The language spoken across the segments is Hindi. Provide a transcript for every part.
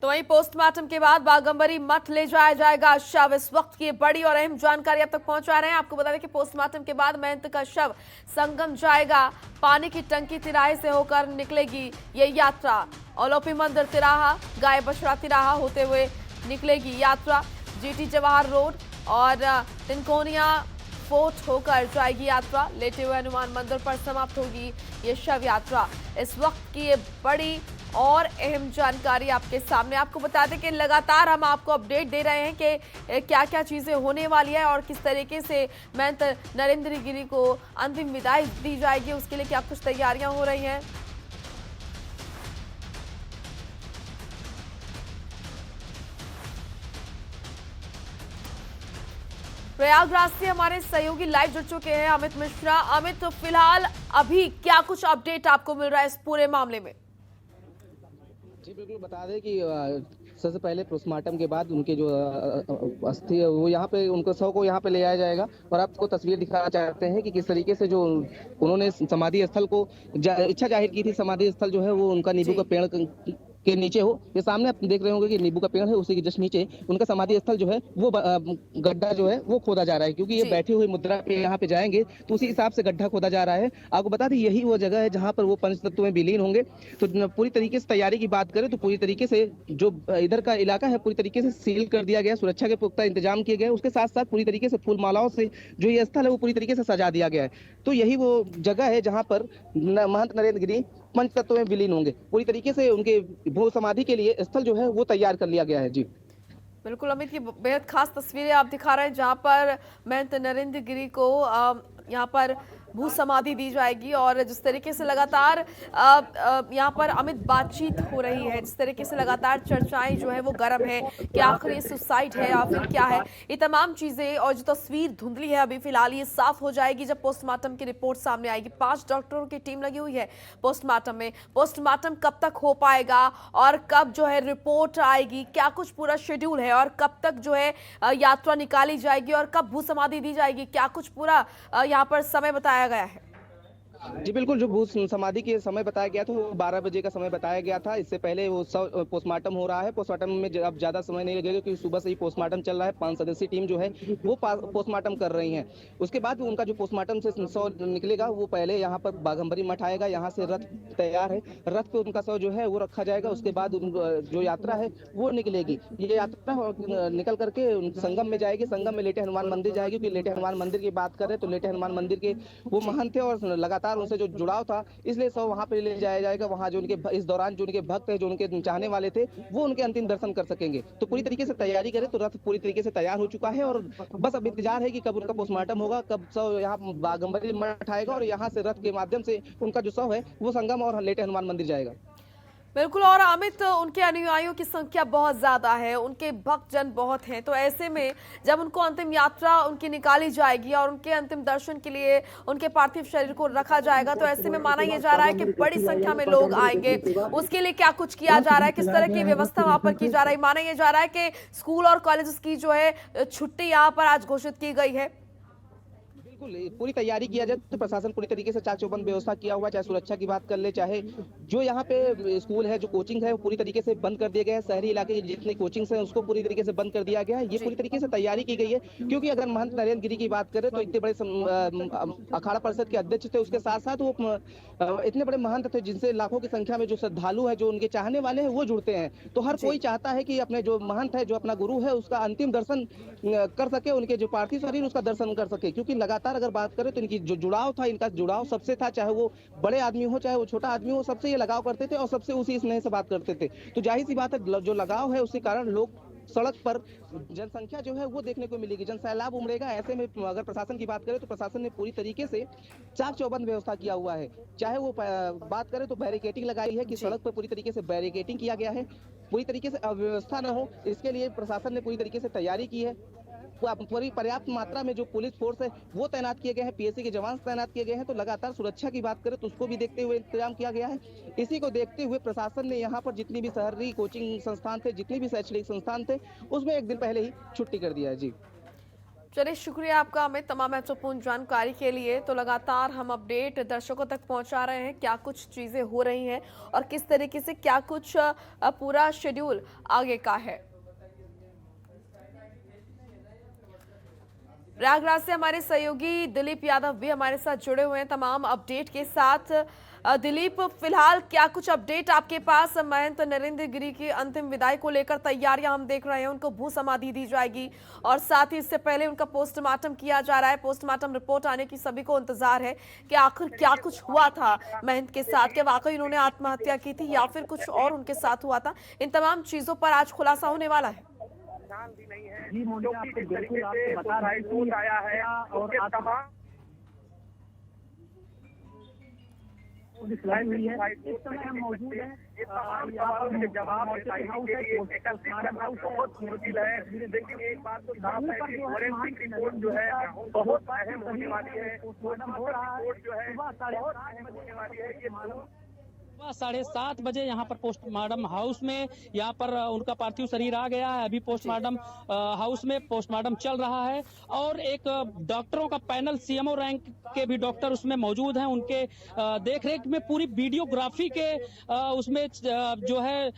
तो वहीं पोस्टमार्टम के बाद बाघंबरी मठ ले जाया जाएगा शव। इस वक्त की बड़ी और अहम जानकारी अब तक पहुंचा रहे हैं। आपको बता दें कि पोस्टमार्टम के बाद महंत का शव संगम जाएगा। पानी की टंकी तिराहे से होकर निकलेगी ये यात्रा। ओलोपी मंदिर तिराहा, गाय बछड़ा तिराहा होते हुए निकलेगी यात्रा। जीटी जवाहर रोड और तिनकोनिया फोर्ट होकर जाएगी यात्रा। लेटे हुए हनुमान मंदिर पर समाप्त होगी ये शव यात्रा। इस वक्त की ये बड़ी और अहम जानकारी आपके सामने। आपको बता दें कि लगातार हम आपको अपडेट दे रहे हैं कि क्या क्या चीजें होने वाली है और किस तरीके से महंत नरेंद्र गिरी को अंतिम विदाई दी जाएगी, उसके लिए क्या कुछ तैयारियां हो रही हैं। प्रयागराज से हमारे सहयोगी लाइव जुड़ चुके हैं अमित मिश्रा। अमित, तो फिलहाल अभी क्या कुछ अपडेट आपको मिल रहा है इस पूरे मामले में? जी बिल्कुल, बता दें कि सबसे पहले पोस्टमार्टम के बाद उनके जो अस्थि है वो यहाँ पे, उनको शव को यहाँ पे ले आया जाएगा। और आपको तस्वीर दिखाना चाहते हैं कि किस तरीके से जो उन्होंने समाधि स्थल को इच्छा जाहिर की थी। समाधि स्थल जो है वो उनका नींबू का पेड़ के नीचे हो। ये सामने आप देख रहे होंगे कि नींबू का पेड़ है, उसी के जस्ट नीचे उनका समाधि स्थल जो है वो गड्ढा जो है वो खोदा जा रहा है। क्योंकि ये बैठे हुए मुद्रा पे यहाँ पे जाएंगे तो उसी हिसाब से गड्ढा खोदा जा रहा है। आपको बता दें यही वो जगह है जहाँ पर वो पंच तत्व में विलीन होंगे। तो पूरी तरीके से तैयारी की बात करें तो पूरी तरीके से जो इधर का इलाका है पूरी तरीके से सील कर दिया गया, सुरक्षा के पुख्ता इंतजाम किए गए। उसके साथ साथ पूरी तरीके से फूल मालाओं से जो ये स्थल है वो पूरी तरीके से सजा दिया गया है। तो यही वो जगह है जहाँ पर महंत नरेंद्र गिरी पंच तत्व में विलीन होंगे। पूरी तरीके से उनके भू समाधि के लिए स्थल जो है वो तैयार कर लिया गया है। जी बिल्कुल अमित, की बेहद खास तस्वीरें आप दिखा रहे हैं जहां पर महंत नरेंद्र गिरी को यहाँ पर भू समाधि दी जाएगी। और जिस तरीके से लगातार यहाँ पर अमित बातचीत हो रही है, जिस तरीके से लगातार चर्चाएं जो है वो गर्म है कि आखिर ये सुसाइड है या फिर क्या है, ये तमाम चीजें। और जो तस्वीर धुंधली है अभी फिलहाल ये साफ हो जाएगी जब पोस्टमार्टम की रिपोर्ट सामने आएगी। 5 डॉक्टरों की टीम लगी हुई है पोस्टमार्टम में। पोस्टमार्टम कब तक हो पाएगा और कब जो है रिपोर्ट आएगी, क्या कुछ पूरा शेड्यूल है और कब तक जो है यात्रा निकाली जाएगी और कब भू समाधि दी जाएगी, क्या कुछ पूरा यहाँ पर समय बताया गया है? जी बिल्कुल, जो भू समाधि के समय बताया गया था वो 12 बजे का समय बताया गया था। इससे पहले वो सब पोस्टमार्टम हो रहा है। पोस्टमार्टम में अब ज्यादा समय नहीं लगेगा क्योंकि सुबह से ही पोस्टमार्टम चल रहा है। 5 सदस्यीय टीम जो है वो पोस्टमार्टम कर रही है। उसके बाद उनका जो पोस्टमार्टम से शव निकलेगा वो पहले यहाँ पर बाघंबरी मठ आएगा। यहाँ से रथ तैयार है, रथ पे उनका शव जो है वो रखा जाएगा। उसके बाद जो यात्रा है वो निकलेगी। ये यात्रा निकल करके संगम में जाएगी। संगम में लेटे हनुमान मंदिर जाएगी। क्योंकि लेटे हनुमान मंदिर की बात करें तो लेटे हनुमान मंदिर के वो महंत थे और लगातार उनसे जो जुड़ाव था, इसलिए सब वहां पे ले जाया जाएगा। वहां जो उनके इस दौरान जो उनके भक्त है, जो उनके चाहने वाले थे, वो उनके अंतिम दर्शन कर सकेंगे। तो पूरी तरीके से तैयारी करें तो रथ पूरी तरीके से तैयार हो चुका है और बस अब इंतजार है कि कब उनका पोस्टमार्टम होगा, कब सब यहाँ बाघंबरी मठ आएगा और यहाँ से रथ के माध्यम से उनका जो शव है वो संगम और लेटे हनुमान मंदिर जाएगा। बिल्कुल। और अमित, उनके अनुयायियों की संख्या बहुत ज्यादा है, उनके भक्तजन बहुत हैं। तो ऐसे में जब उनको अंतिम यात्रा उनकी निकाली जाएगी और उनके अंतिम दर्शन के लिए उनके पार्थिव शरीर को रखा जाएगा, तो ऐसे में माना यह जा रहा है कि बड़ी संख्या में लोग आएंगे। उसके लिए क्या कुछ किया जा रहा है, किस तरह की व्यवस्था वहां पर की जा रही है? माना यह जा रहा है कि स्कूल और कॉलेज की जो है छुट्टी यहाँ पर आज घोषित की गई है। बिल्कुल, पूरी तैयारी किया जाए तो प्रशासन पूरी तरीके से चाक चौबंद व्यवस्था किया हुआ है। चाहे सुरक्षा की बात कर ले, चाहे जो यहाँ पे स्कूल है, जो कोचिंग है वो पूरी तरीके से बंद कर दिए गए हैं। शहरी इलाके की जितनी कोचिंग्स हैं उसको पूरी तरीके से बंद कर दिया गया है। ये पूरी तरीके से तैयारी की गई है। क्योंकि अगर महंत नरेंद्र गिरी की बात करें तो इतने बड़े अखाड़ा परिषद के अध्यक्ष थे, उसके साथ साथ वो इतने बड़े महंत थे जिनसे लाखों की संख्या में जो श्रद्धालु है, जो उनके चाहने वाले हैं वो जुड़ते हैं। तो हर कोई चाहता है कि अपने जो महंत है, जो अपना गुरु है, उसका अंतिम दर्शन कर सके, उनके जो पार्थिव शरीर उसका दर्शन कर सके। क्योंकि लगातार अगर बात करें तो इनकी जो जुड़ाव था, इनका जुड़ाव सबसे था, चाहे वो बड़े आदमी हो चाहे वो छोटा आदमी हो, सबसे ये लगाव करते थे और सबसे उसी स्नेह से बात करते थे। तो जाहिर सी बात है जो लगाव है उसी कारण लोग सड़क पर जनसंख्या जो है वो देखने को मिलेगी, जनसैलाब उमड़ेगा। ऐसे में अगर प्रशासन की बात करें तो प्रशासन ने पूरी तरीके से चाक चौबंद व्यवस्था किया हुआ है। चाहे वो बात करें तो बैरिकेटिंग लगाई है कि सड़क पर पूरी तरीके से बैरिकेटिंग किया गया है। पूरी तरीके से अव्यवस्था न हो इसके लिए प्रशासन ने पूरी तरीके से तैयारी की है। पूरी पर्याप्त मात्रा में जो पुलिस फोर्स है वो तैनात किए गए हैं, पीएससी के जवान तैनात किए गए हैं। तो लगातार सुरक्षा की बात करें तो उसको भी देखते हुए इंतजाम किया गया है। इसी को देखते हुए प्रशासन ने यहाँ पर जितनी भी शहरी कोचिंग संस्थान थे, जितने भी शैक्षणिक संस्थान थे, उसमें एक दिन पहले ही छुट्टी कर दिया है। जी चलिए, शुक्रिया आपका अमित, तमाम महत्वपूर्ण जानकारी के लिए। तो लगातार हम अपडेट दर्शकों तक पहुंचा रहे हैं, क्या कुछ चीजें हो रही हैं और किस तरीके से क्या कुछ पूरा शेड्यूल आगे का है। प्रयागराज से हमारे सहयोगी दिलीप यादव भी हमारे साथ जुड़े हुए हैं तमाम अपडेट के साथ। दिलीप, फिलहाल क्या कुछ अपडेट आपके पास महंत नरेंद्र गिरी की अंतिम विदाई को लेकर? तैयारियां हम देख रहे हैं, उनको भू समाधि दी जाएगी और साथ ही इससे पहले उनका पोस्टमार्टम किया जा रहा है। पोस्टमार्टम रिपोर्ट आने की सभी को इंतजार है कि आखिर क्या कुछ हुआ था महंत के साथ, क्या वाकई उन्होंने आत्महत्या की थी या फिर कुछ और उनके साथ हुआ था। इन तमाम चीजों पर आज खुलासा होने वाला है। भी नहीं है जी मोनिका, आपको बिल्कुल आपको बता रही हूँ आया है और तमाम हुई है। इस समय हम मौजूद हैं जवाब बहुत मुश्किल है, लेकिन एक बात तो साफ है कि फॉरेंसिक रिपोर्ट जो है बहुत अहम होने वाली है। रिपोर्ट जो है बहुत अहम होने वाली है। ये 7:30 बजे यहाँ पर पोस्टमार्टम हाउस में यहाँ पर उनका पार्थिव शरीर आ गया है। अभी पोस्टमार्टम हाउस में पोस्टमार्टम चल रहा है और एक डॉक्टरों का पैनल, सीएमओ रैंक के भी डॉक्टर उसमें मौजूद हैं। उनके देखरेख में पूरी वीडियोग्राफी के उसमें जो है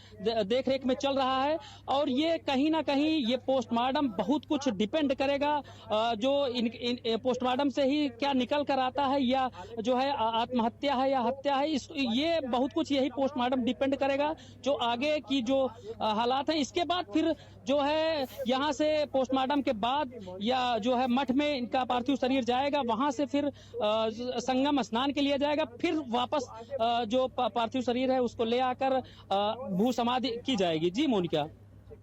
देखरेख में चल रहा है और ये कहीं ना कहीं ये पोस्टमार्टम बहुत कुछ डिपेंड करेगा। जो इन पोस्टमार्टम से ही क्या निकल कर आता है या जो है आत्महत्या है या हत्या है, ये बहुत कुछ यही पोस्टमार्टम डिपेंड करेगा। जो आगे की जो हालात हैं, इसके बाद फिर जो है यहाँ से पोस्टमार्टम के बाद या जो है मठ में इनका पार्थिव शरीर जाएगा, वहां से फिर संगम स्नान के लिए जाएगा, फिर वापस जो पार्थिव शरीर है उसको ले आकर भू समाधि की जाएगी। जी मोनिका।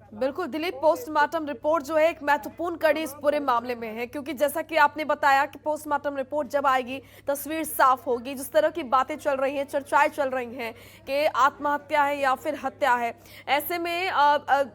बिल्कुल दिलीप, पोस्टमार्टम रिपोर्ट जो है एक महत्वपूर्ण कड़ी इस पूरे मामले में है, क्योंकि जैसा कि आपने बताया कि पोस्टमार्टम रिपोर्ट जब आएगी तस्वीर साफ होगी। जिस तरह की बातें चल रही हैं, चर्चाएं चल रही हैं कि आत्महत्या है या फिर हत्या है, ऐसे में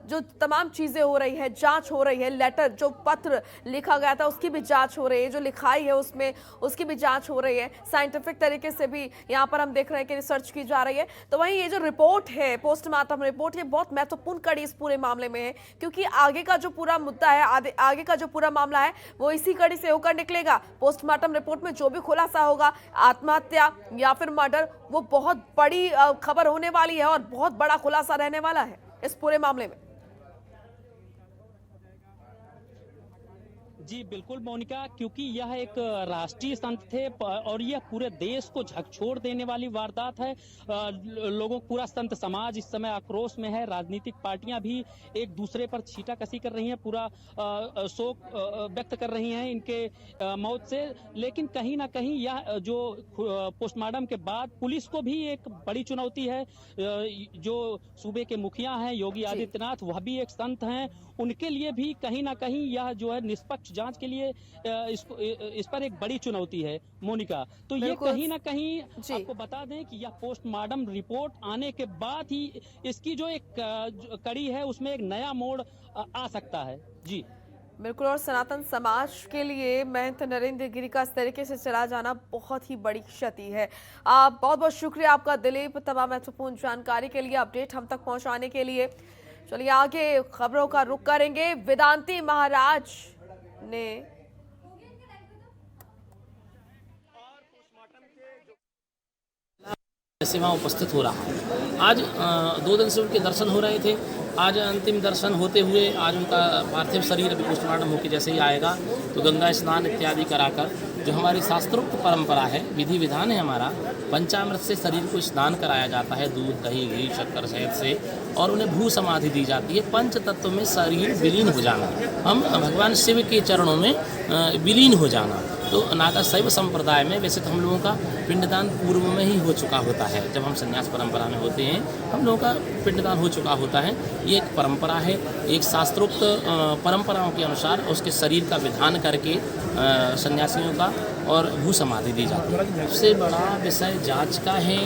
जो तमाम चीजें हो रही है, जांच हो रही है, लेटर जो पत्र लिखा गया था उसकी भी जांच हो रही है, जो लिखाई है उसमें उसकी भी जांच हो रही है, साइंटिफिक तरीके से भी यहाँ पर हम देख रहे हैं कि रिसर्च की जा रही है। तो वहीं ये जो रिपोर्ट है, पोस्टमार्टम रिपोर्ट, ये बहुत महत्वपूर्ण कड़ी इस पूरे मामले में है, क्योंकि आगे का जो पूरा मुद्दा है, आगे का जो पूरा मामला है वो इसी कड़ी से होकर निकलेगा। पोस्टमार्टम रिपोर्ट में जो भी खुलासा होगा, आत्महत्या या फिर मर्डर, वो बहुत बड़ी खबर होने वाली है और बहुत बड़ा खुलासा रहने वाला है इस पूरे मामले में। जी बिल्कुल मोनिका, क्योंकि यह एक राष्ट्रीय संत थे और यह पूरे देश को झकझोर देने वाली वारदात है। लोगों, पूरा संत समाज इस समय आक्रोश में है। राजनीतिक पार्टियां भी एक दूसरे पर छींटाकशी कर रही हैं, पूरा शोक व्यक्त कर रही हैं इनके मौत से। लेकिन कहीं ना कहीं यह जो पोस्टमार्टम के बाद पुलिस को भी एक बड़ी चुनौती है। जो सूबे के मुखिया हैं योगी आदित्यनाथ, वह भी एक संत हैं, उनके लिए भी कहीं ना कहीं यह जो है निष्पक्ष जांच के लिए इस पर एक बड़ी चुनौती है मोनिका। तो ये कहीं ना कहीं आपको बता दें कि यह पोस्टमार्टम रिपोर्ट आने के बाद ही इसकी जो एक कड़ी है उसमें एक नया मोड़ आ सकता है। जी बिल्कुल, और सनातन समाज के लिए महंत नरेंद्र गिरी का इस तरीके से चला जाना बहुत ही बड़ी क्षति है। बहुत बहुत शुक्रिया आपका दिलीप, तमाम महत्वपूर्ण जानकारी के लिए, अपडेट हम तक पहुंचाने के लिए। चलिए आगे खबरों का रुख करेंगे। वेदांती महाराज ने सेवा उपस्थित हो रहा है। आज 2 दिन से उनके दर्शन हो रहे थे। आज अंतिम दर्शन होते हुए आज उनका पार्थिव शरीर अभी पोस्टमार्टम होकर जैसे ही आएगा तो गंगा स्नान इत्यादि कराकर, जो हमारी शास्त्रोक्त परंपरा है, विधि विधान है हमारा, पंचामृत से शरीर को स्नान कराया जाता है, दूध दही घी शक्कर शहद से, और उन्हें भू समाधि दी जाती है। पंच तत्व में शरीर विलीन हो जाना, हम भगवान शिव के चरणों में विलीन हो जाना। तो नागा शैव संप्रदाय में वैसे तो हम लोगों का पिंडदान पूर्व में ही हो चुका होता है। जब हम संन्यास परंपरा में होते हैं हम लोगों का पिंडदान हो चुका होता है। ये एक परंपरा है, एक शास्त्रोक्त परंपराओं के अनुसार उसके शरीर का विधान करके सन्यासियों का और भू समाधि दी जाती है। सबसे बड़ा विषय जांच का है।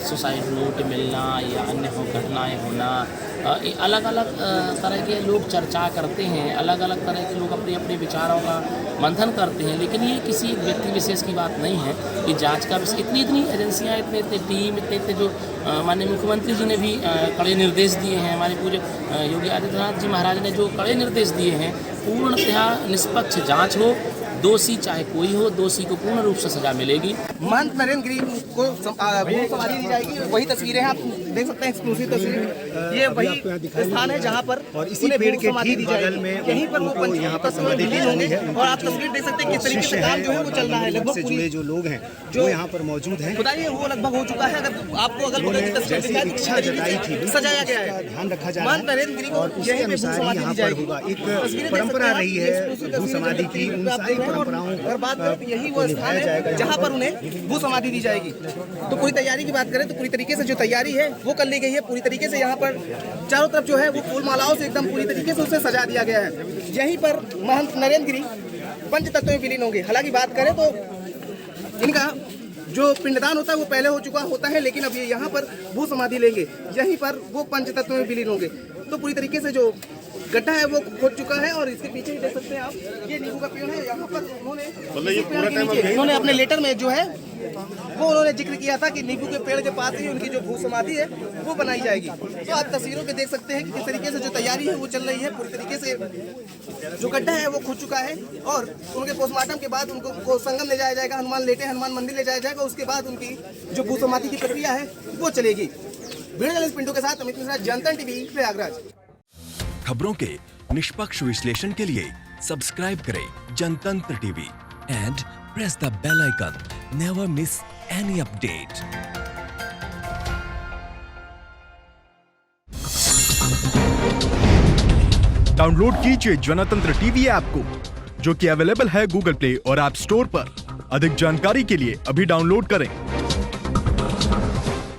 सुसाइड नोट मिलना या अन्य घटनाएं होना, अलग अलग तरह के लोग चर्चा करते हैं, अलग अलग तरह के लोग अपने अपने विचारों का मंथन करते हैं, लेकिन ये किसी व्यक्ति विशेष की बात नहीं है। कि जांच का इतनी एजेंसियां, इतने टीम, इतने जो माननीय मुख्यमंत्री जी ने भी कड़े निर्देश दिए हैं, हमारे पूरे योगी आदित्यनाथ जी महाराज ने जो कड़े निर्देश दिए हैं, पूर्णतः निष्पक्ष जांच हो, दोषी चाहे कोई हो, दोषी को पूर्ण रूप से सजा मिलेगी। महंत नरेंद्र गिरी को समाधि दी जाएगी। वही तस्वीरें आप देख सकते हैं, एक्सक्लूसिव तस्वीर। ये वही स्थान है जहाँ पर और इसी पेड़ के ठीक बगल में यहीं पर वो यहाँ पर समाधि होंगे। और आप तस्वीर देख सकते हैं किस तरीके से काम जो है वो चल रहा है। लगभग जुड़े जो लोग हैं जो यहाँ पर मौजूद हैं, बताइए वो लगभग हो चुका है। अगर आपको अगल बगल की तस्वीर दिखाई, इच्छा जताई थी, सजाया गया है, ध्यान रखा जा महंत नरेंद्र गिरी को उसके अनुसार यहाँ पर होगा। एक परंपरा रही है भू समाधि की, उन सारी परंपराओं और बात करें तो यही वो स्थान है जहाँ पर उन्हें भू समाधि दी जाएगी। तो पूरी तैयारी की बात करें तो पूरी तरीके से जो तैयारी है वो कर ली गई है। पूरी तरीके से यहाँ पर चारों तरफ जो है वो फूल मालाओं से एकदम पूरी तरीके से उसे सजा दिया गया है। यहीं पर महंत नरेंद्र गिरी पंच तत्वों में विलीन होंगे। हालांकि बात करें तो इनका जो पिंडदान होता है वो पहले हो चुका होता है, लेकिन अब ये यहाँ पर भू समाधि लेंगे, यहीं पर वो पंच तत्वों में विलीन होंगे। तो पूरी तरीके से जो गड्ढा है वो खोद चुका है और इसके पीछे भी देख सकते हैं आप, ये नींबू का पेड़ है। यहाँ पर उन्होंने अपने लेटर में जो है वो उन्होंने जिक्र किया था कि नींबू के पेड़ के पास ही उनकी जो भू समाधि है वो बनाई जाएगी। तो आप तस्वीरों में देख सकते हैं कि किस तरीके से जो तैयारी है वो चल रही है। पूरी तरीके से जो गड्ढा है वो खुद चुका है और उनके पोस्टमार्टम के बाद उनको संगम ले जाया जाएगा, हनुमान मंदिर ले जाया जाएगा। उसके बाद उनकी जो भू समाधि की प्रक्रिया है वो चलेगी। वीडियो जर्नलिस्ट पिंटू के साथ अमित मिश्रा, जनता टीवी, प्रयागराज। खबरों के निष्पक्ष विश्लेषण के लिए सब्सक्राइब करें Jantantra TV and press the bell icon. Never miss any update. Download कीजिए जनतंत्र टीवी ऐप को, जो कि अवेलेबल है गूगल प्ले और ऐप स्टोर पर। अधिक जानकारी के लिए अभी डाउनलोड करें।